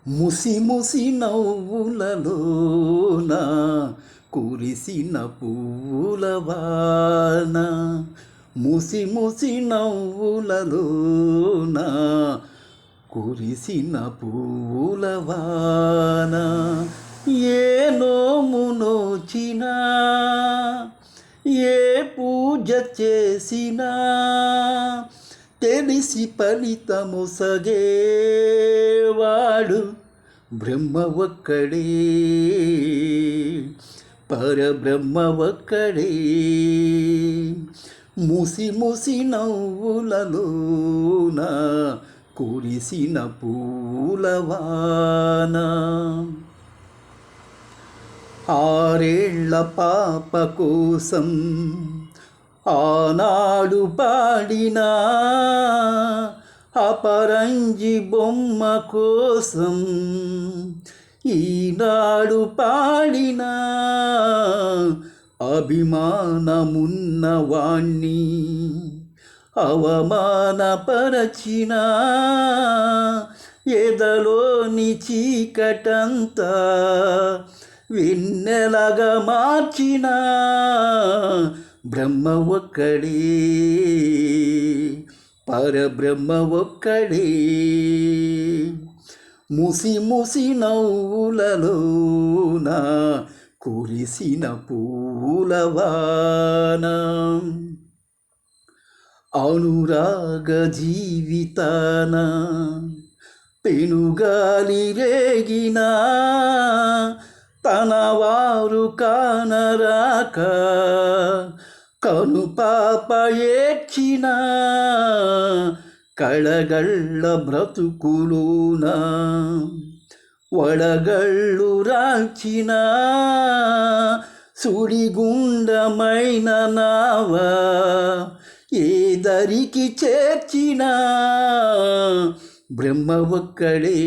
ముసి ముసి నవ్వులలోన కురిసిన పువ్వులవాన, ముసి ముసి నవ్వులలోన కురిసిన పువ్వులవాన. ఏ నోము నోచినా ఏ పూజ చేసినా తెలిసి ఫలితము సగేవాడు బ్రహ్మ ఒక్కడే, పరబ్రహ్మ ఒక్కడే. ముసి ముసి నవ్వులలోన కురిసిన పూలవాన. 6 ఏళ్ల పాప కోసం ఆనాడు పాడిన అపరంజి బొమ్మ కోసం ఈనాడు పాడిన అభిమానమున్న వాణ్ణి అవమానపరచిన ఎదలోని చీకటంతా వెన్నెలగా మార్చిన బ్రహ్మ ఒక్కడే, పరబ్రహ్మ ఒక్కడే. ముసి ముసి నవ్వులలోన కురిసిన పూలవాన. అనురాగ జీవితాన పెనుగాలి రేగినా తన వారు కానరాక కనుపాప ఏడ్చిన కళగళ్ళ బ్రతుకులోన వడగళ్ళు రాల్చిన సుడిగుండమైన నావా ఏ దరికి చేర్చిన బ్రహ్మ ఒక్కడే,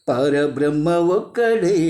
పరబ్రహ్మ ఒక్కడే.